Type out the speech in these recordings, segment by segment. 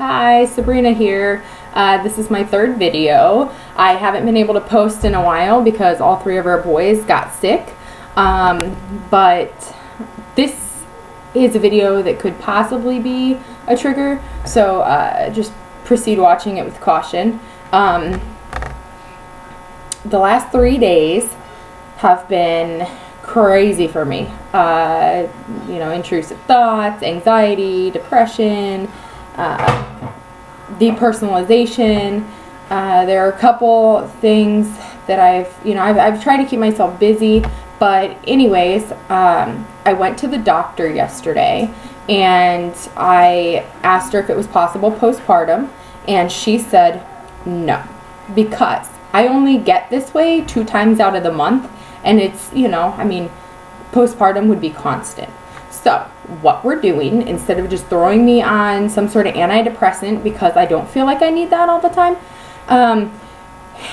Hi, Sabrina here. This is my third video. I haven't been able to post in a while because all three of our boys got sick. But this is a video that could possibly be a trigger, so just proceed watching it with caution. The last 3 days have been crazy for me. Intrusive thoughts, anxiety, depression, depersonalization. There are a couple things that I've tried to keep myself busy, but anyways, I went to the doctor yesterday and I asked her if it was possible postpartum, and she said no, because I only get this way 2 times out of the month, and it's, postpartum would be constant. So what we're doing, instead of just throwing me on some sort of antidepressant, because I don't feel like I need that all the time,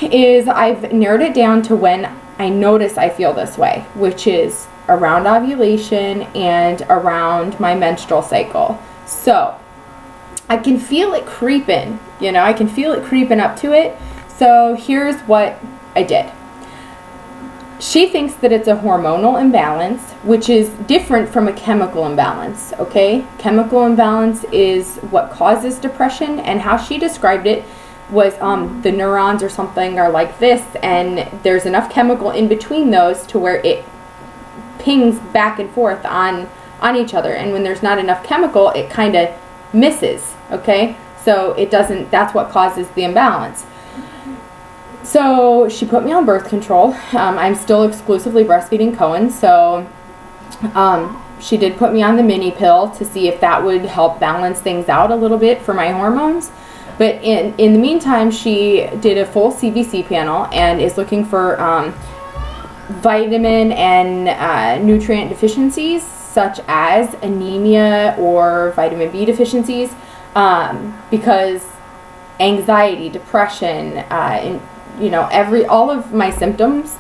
is I've narrowed it down to when I notice I feel this way, which is around ovulation and around my menstrual cycle. So I can feel it creeping, I can feel it creeping up to it. So here's what I did. She thinks that it's a hormonal imbalance, which is different from a chemical imbalance, okay? Chemical imbalance is what causes depression, and how she described it was the neurons or something are like this, and there's enough chemical in between those to where it pings back and forth on each other, and when there's not enough chemical, it kind of misses, okay? So it doesn't, that's what causes the imbalance. So she put me on birth control. I'm still exclusively breastfeeding Cohen, so she did put me on the mini pill to see if that would help balance things out a little bit for my hormones. But in the meantime, she did a full CBC panel and is looking for vitamin and nutrient deficiencies, such as anemia or vitamin B deficiencies, because anxiety, depression, all of my symptoms,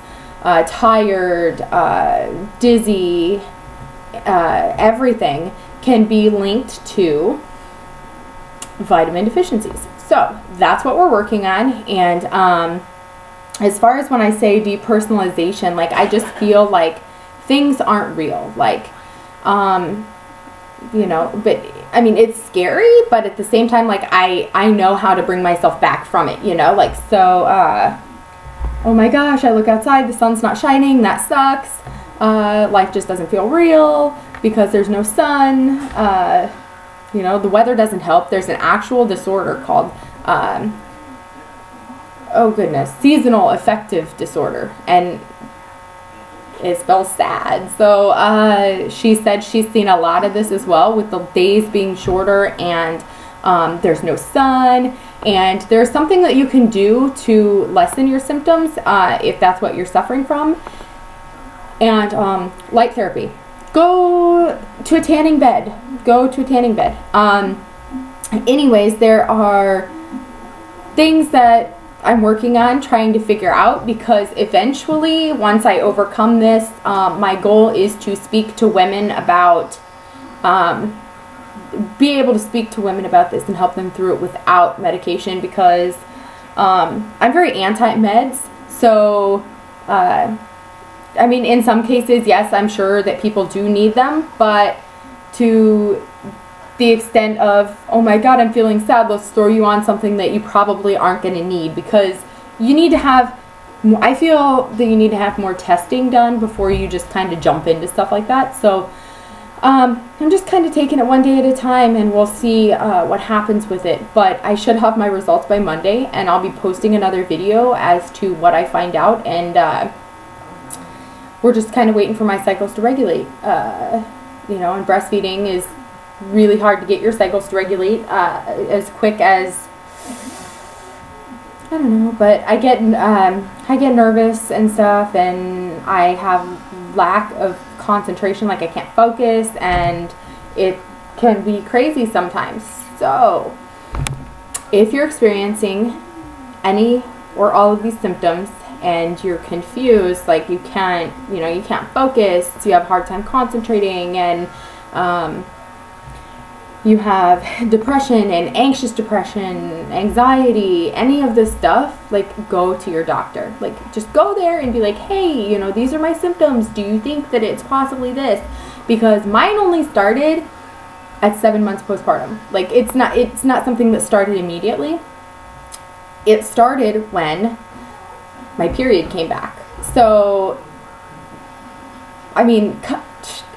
tired, dizzy, everything can be linked to vitamin deficiencies. So that's what we're working on. And as far as when I say depersonalization, I just feel like things aren't real. But it's scary, but at the same time, I know how to bring myself back from it, oh my gosh, I look outside, the sun's not shining, that sucks. Life just doesn't feel real because there's no sun. The weather doesn't help. There's an actual disorder called, seasonal affective disorder, and it spells sad. So she said she's seen a lot of this as well, with the days being shorter, and there's no sun, and there's something that you can do to lessen your symptoms if that's what you're suffering from. And light therapy. Go to a tanning bed. Anyways, there are things that I'm working on trying to figure out, because eventually, once I overcome this, my goal is to speak to women about, be able to speak to women about this and help them through it without medication, because I'm very anti-meds. So, in some cases, yes, I'm sure that people do need them, but to the extent of, oh my god, I'm feeling sad, let's throw you on something that you probably aren't going to need, because you need to have, I feel that you need to have more testing done before you just kind of jump into stuff like that. So I'm just kind of taking it one day at a time, and we'll see what happens with it. But I should have my results by Monday, and I'll be posting another video as to what I find out, and we're just kind of waiting for my cycles to regulate. And breastfeeding is really hard to get your cycles to regulate as quick as, I don't know, but I get nervous and stuff, and I have lack of concentration, I can't focus, and it can be crazy sometimes. So if you're experiencing any or all of these symptoms and you're confused, you can't focus, you have a hard time concentrating, and you have depression and anxious depression, anxiety, any of this stuff, like, go to your doctor. Like, just go there and be like, hey, you know, these are my symptoms. Do you think that it's possibly this? Because mine only started at 7 months postpartum. Like, it's not something that started immediately. It started when my period came back. So, I mean,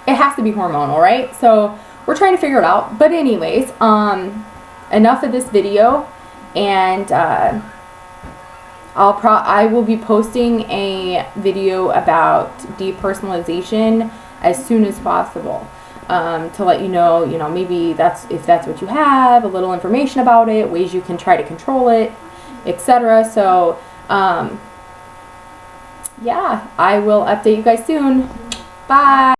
it has to be hormonal, right? So we're trying to figure it out. But anyways, enough of this video, and I will be posting a video about depersonalization as soon as possible, to let you know, maybe if that's what you have, a little information about it, ways you can try to control it, etc. So, yeah, I will update you guys soon. Bye.